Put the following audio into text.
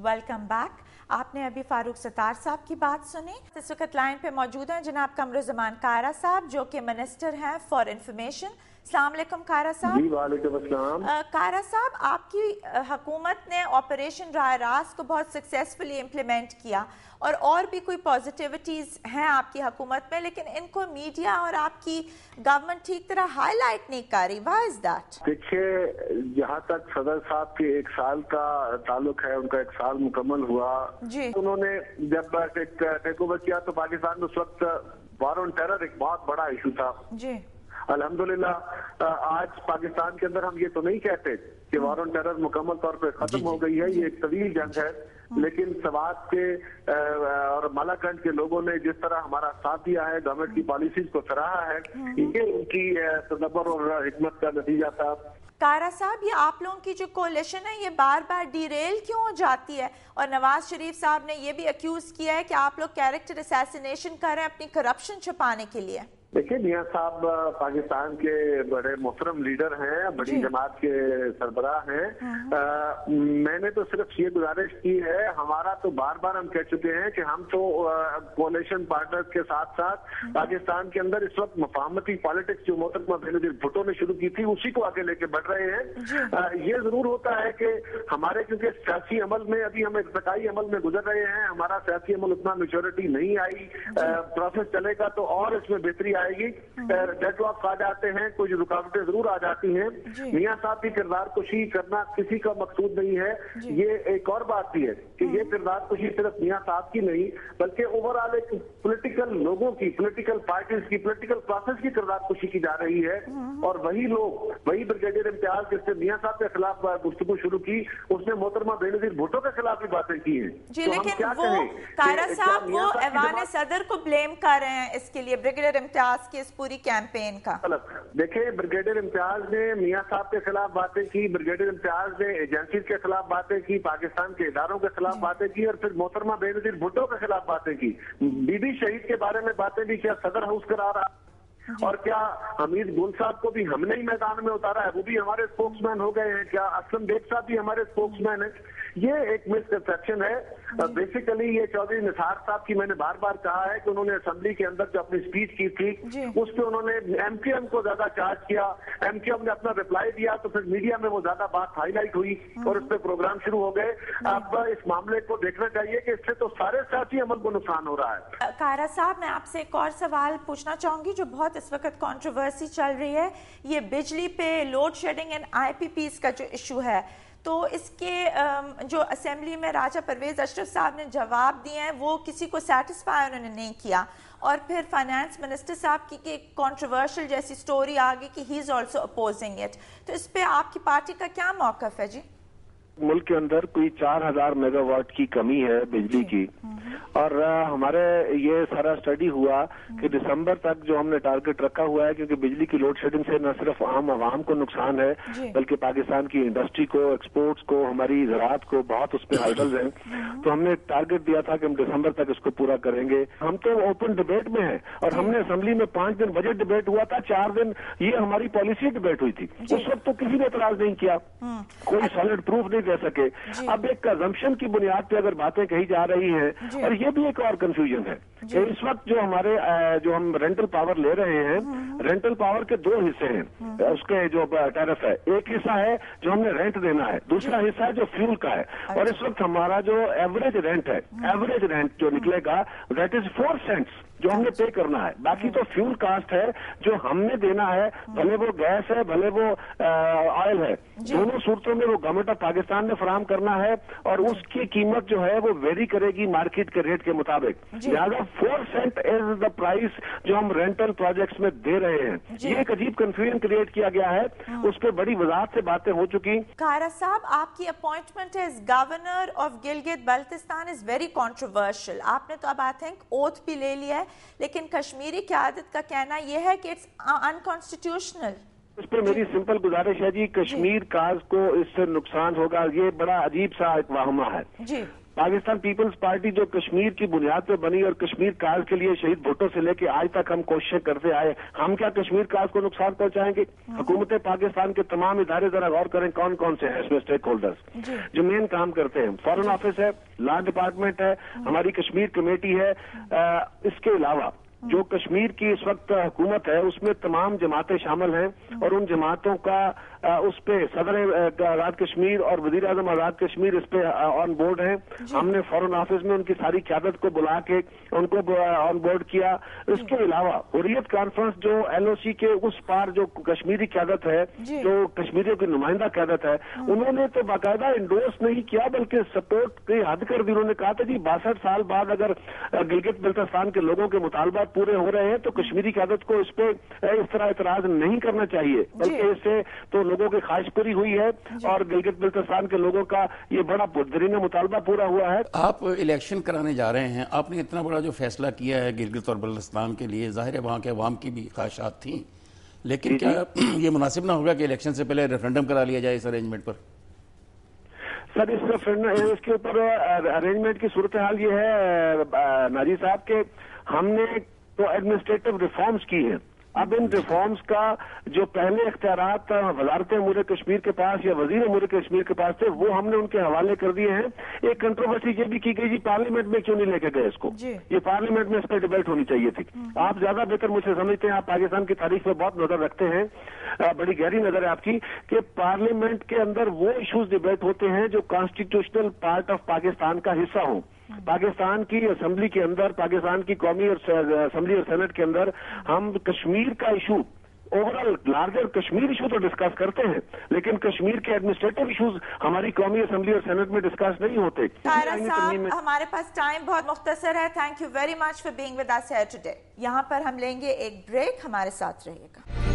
Welcome back. आपने अभी फारूक सत्तार साहब की बात सुनी। इस वक्त लाइन पे मौजूद हैं जनाब कमरुज़्ज़मान कायरा साहब, जो कि मिनिस्टर हैं फॉर इंफॉर्मेशन। अस्सलाम वालेकुम कायरा साहब। जी वालेकुम अस्सलाम। कायरा साहब, आपकी हुकूमत ने ऑपरेशन राह रास्त को बहुत सक्सेसफुली इम्प्लीमेंट किया और भी कोई पॉजिटिविटीज़ हैं आपकी हुकूमत में, लेकिन इनको मीडिया और आपकी गवर्नमेंट ठीक तरह हाईलाइट नहीं कर रही। Why is that? देखिए, जहाँ तक सदर साहब के 1 साल का ताल्लुक है, उनका 1 साल मुकम्मल हुआ जी। उन्होंने जब टेक ओवर किया तो पाकिस्तान में उस वक्त वार ऑन टेरर एक बहुत बड़ा इशू था जी। अल्हम्दुलिल्लाह आज पाकिस्तान के अंदर हम ये तो नहीं कहते कि वार ऑन टेरर मुकम्मल तौर पे खत्म हो गई है, ये एक तवील जंग है, लेकिन सवात के और मालाकंड के लोगों ने जिस तरह हमारा साथ दिया है, गवर्नमेंट की पॉलिसीज को सराहा है, ये उनकी तदब्बर और हिकमत का नतीजा था। कायरा साहब, ये आप लोगों की जो कोalition है ये बार बार डिरेल क्यों हो जाती है? और नवाज शरीफ साहब ने ये भी अक्यूज किया है कि आप लोग कैरेक्टर असैसिनेशन कर रहे हैं अपनी करप्शन छुपाने के लिए। देखिए, मियां साहब पाकिस्तान के बड़े मोहतरम लीडर हैं, बड़ी जमात के सरबराह हैं। मैंने तो सिर्फ ये गुजारिश की है, हमारा तो बार बार हम कह चुके हैं कि हम तो कोalition पार्टनर्स के साथ साथ पाकिस्तान के अंदर इस वक्त मुफाहमती पॉलिटिक्स जो मोहतरमा बेनजीर भुट्टो ने शुरू की थी उसी को आगे लेके बढ़ रहे हैं। ये जरूर होता है कि हमारे क्योंकि सियासी अमल में अभी हम इर्तिकाई अमल में गुजर रहे हैं, हमारा सियासी अमल उतना मेच्योरिटी नहीं आई, प्रोसेस चलेगा तो और इसमें बेहतरी आएगी। डेडलॉक आ जाते हैं, कुछ रुकावटें जरूर आ जाती हैं। मियां साहब की किरदार कुशी करना किसी का मकसूद नहीं है। ये एक और बात भी है कि ये किरदार कुशी सिर्फ मियां साहब की नहीं बल्कि ओवरऑल एक पॉलिटिकल लोगों की, पॉलिटिकल पार्टीज की, पॉलिटिकल प्रोसेस की किरदार कुशी की जा रही है। और वही लोग, वही ब्रिगेडियर इम्तियाज जिसने मियां साहब के खिलाफ गुफ्तगू शुरू की, उसने मोहतरमा बेनजीर भुट्टो के खिलाफ भी बातें की हैं। जी, लेकिन वो कायरा साहब वो ऐवान सदर को ब्लेम कर रहे हैं इसके लिए, ब्रिगेडियर इम्तियाज के इस पूरी कैंपेन का। देखिए, ब्रिगेडियर इम्तियाज ने मियां साहब के खिलाफ बातें की, ब्रिगेडियर इम्तियाज ने एजेंसी के खिलाफ बातें की, पाकिस्तान के इदारों के खिलाफ बातें की और फिर मोहतरमा बेनजीर भुट्टो के खिलाफ बातें की। बीबी शहीद के बारे में बातें भी किया, सदर हाउस करा रहा और क्या हमीद गुल साहब को भी हमने ही मैदान में उतारा है, वो भी हमारे स्पोक्समैन हो गए हैं। क्या असलम बेग साहब भी हमारे स्पोक्समैन है? ये एक मिसकंसेप्शन है। बेसिकली ये चौधरी निसार साहब की मैंने बार बार कहा है कि उन्होंने असेंबली के अंदर जो अपनी स्पीच की थी उस पर उन्होंने एमक्यूएम को ज्यादा चार्ज किया, एमक्यूएम ने अपना रिप्लाई दिया तो फिर मीडिया में वो ज्यादा बात हाईलाइट हुई और उस पर प्रोग्राम शुरू हो गए। अब इस मामले को देखना चाहिए कि इससे तो सारे सियासी अमल को नुकसान हो रहा है। कायरा साहब, मैं आपसे एक और सवाल पूछना चाहूंगी जो बहुत इस वक्त कंट्रोवर्सी चल रही है, ये बिजली पे लोड शेडिंग एंड IPPs का जो इशू है। तो इसके जो असेंबली में राजा परवेज अशरफ साहब ने जवाब दिए हैं वो किसी को सेटिस्फाई उन्होंने नहीं किया, और फिर फाइनेंस मिनिस्टर साहब की एक कंट्रोवर्शियल जैसी स्टोरी आ गई कि he is also opposing it. तो इस पे आपकी पार्टी का क्या मौकफ है? जी, मुल्क के अंदर कोई 4000 मेगावाट की कमी है बिजली की, और हमारे ये सारा स्टडी हुआ कि दिसंबर तक जो हमने टारगेट रखा हुआ है, क्योंकि बिजली की लोड शेडिंग से न सिर्फ आम आवाम को नुकसान है बल्कि पाकिस्तान की इंडस्ट्री को, एक्सपोर्ट्स को, हमारी ज़राअत को बहुत उस पर हाइडल्स हैं। तो हमने टारगेट दिया था कि हम दिसंबर तक इसको पूरा करेंगे। हम तो ओपन डिबेट में हैं और हमने असेंबली में 5 दिन बजट डिबेट हुआ था, 4 दिन ये हमारी पॉलिसी डिबेट हुई थी। उस वक्त तो किसी ने एतराज नहीं किया, कोई सॉलिड प्रूफ नहीं दे सके। अब एक कंजम्पशन की बुनियाद पे अगर बातें कही जा रही हैं, और ये भी एक और कंफ्यूजन है कि इस वक्त जो हमारे जो हम रेंटल पावर ले रहे हैं, रेंटल पावर के 2 हिस्से हैं उसके जो टैरिफ है। एक हिस्सा है जो हमने रेंट देना है, दूसरा हिस्सा है जो फ्यूल का है। और इस वक्त हमारा जो एवरेज रेंट है, एवरेज रेंट जो निकलेगा दैट इज 4 सेंट्स जो हमने पे करना है। बाकी तो फ्यूल कास्ट है जो हमने देना है, भले वो गैस है भले वो ऑयल है, दोनों सूरतों में वो गवर्नमेंट ऑफ पाकिस्तान ने फराहम करना है और उसकी कीमत जो है वो वेरी करेगी मार्केट के रेट के मुताबिक। लिहाजा 4 सेंट इज द प्राइस जो हम रेंटल प्रोजेक्ट्स में दे रहे हैं। ये एक अजीब कंफ्यूजन क्रिएट किया गया है, उस पर बड़ी वजाहत से बातें हो चुकी। कायरा साहब, आपकी appointment as governor of Gilgit Baltistan is very controversial. आपने तो अब आई थिंक ओथ भी ले लिया है, लेकिन कश्मीरी क़यादत का कहना यह है कि इट्स अनकॉन्स्टिट्यूशनल। इस पर मेरी सिंपल गुजारिश है जी, कश्मीर काज को इससे नुकसान होगा, ये बड़ा अजीब सा एक वाहमा है। पाकिस्तान पीपल्स पार्टी जो कश्मीर की बुनियाद पे बनी और कश्मीर काज के लिए शहीद भुट्टो से लेके आज तक हम कोशिशें करते आए, हम क्या कश्मीर काज को नुकसान पहुंचाएंगे? हुकूमत पाकिस्तान के तमाम इदारे जरा गौर करें कौन कौन से हैं इसमें स्टेक होल्डर्स जो मेन काम करते हैं। फॉरेन ऑफिस है, लॉ डिपार्टमेंट है, हमारी कश्मीर कमेटी है, इसके अलावा जो कश्मीर की इस वक्त हुकूमत है उसमें तमाम जमातें शामिल हैं और उन जमातों का उस पे सदर आज़ाद कश्मीर और वजीर आजम आज़ाद कश्मीर इस पे ऑन बोर्ड हैं। हमने फॉरेन ऑफिस में उनकी सारी क़यादत को बुला के उनको ऑन बोर्ड किया। इसके अलावा हुर्रियत कॉन्फ्रेंस जो LOC के उस पार जो कश्मीरी क़यादत है, जो कश्मीरियों की नुमाइंदा क़यादत है, उन्होंने तो बाकायदा इंडोर्स नहीं किया बल्कि सपोर्ट की हद कर दी। उन्होंने कहा था जी 62 साल बाद अगर गिलगित बल्तिस्तान के लोगों के मुतालबात पूरे हो रहे हैं तो कश्मीरी क़यादत को इस पे इस तरह एतराज नहीं करना चाहिए, बल्कि इससे तो लोगों की ख्वाहिश पूरी हुई है और गिलगित बल्तिस्तान के लोगों का ये बड़ा पुरजरीना मुतालबा पूरा हुआ है। आप इलेक्शन कराने जा रहे हैं, आपने इतना बड़ा जो फैसला किया है गिलगित और बल्तिस्तान के लिए, जाहिर है वहाँ के अवाम की भी ख्वाहिशात थी, लेकिन क्या ये मुनासिब ना होगा कि इलेक्शन से पहले रेफरेंडम करा लिया जाए इस अरेंजमेंट पर? सर इसके ऊपर अरेंजमेंट की सूरत हाल ये है नाजी साहब के हमने तो एडमिनिस्ट्रेटिव रिफॉर्म्स की हैं। अब इन रिफॉर्म्स का जो पहले इख्तियारात वज़ारत अमूर कश्मीर के पास या वजीर अमूर कश्मीर के पास थे वो हमने उनके हवाले कर दिए हैं। एक कंट्रोवर्सी ये भी की गई जी पार्लियामेंट में क्यों नहीं लेके गए इसको, ये पार्लियामेंट में इस पर डिबेट होनी चाहिए थी। आप ज्यादा बेहतर मुझसे समझते हैं, आप पाकिस्तान की तारीख में बहुत नजर रखते हैं, बड़ी गहरी नजर है आपकी, कि पार्लियामेंट के अंदर वो इश्यूज डिबेट होते हैं जो कॉन्स्टिट्यूशनल पार्ट ऑफ पाकिस्तान का हिस्सा हो। पाकिस्तान की असेंबली के अंदर, पाकिस्तान की कौमी और असेंबली और सेनेट के अंदर हम कश्मीर का issue, overall larger Kashmir issue तो डिस्कस करते हैं, लेकिन कश्मीर के एडमिनिस्ट्रेटिव इश्यूज हमारी कौमी असेंबली और सेनेट में डिस्कस नहीं होते। हमारे पास टाइम बहुत मुख्तसर है। Thank you very much for being with us here today. यहाँ पर हम लेंगे एक ब्रेक, हमारे साथ रहिएगा।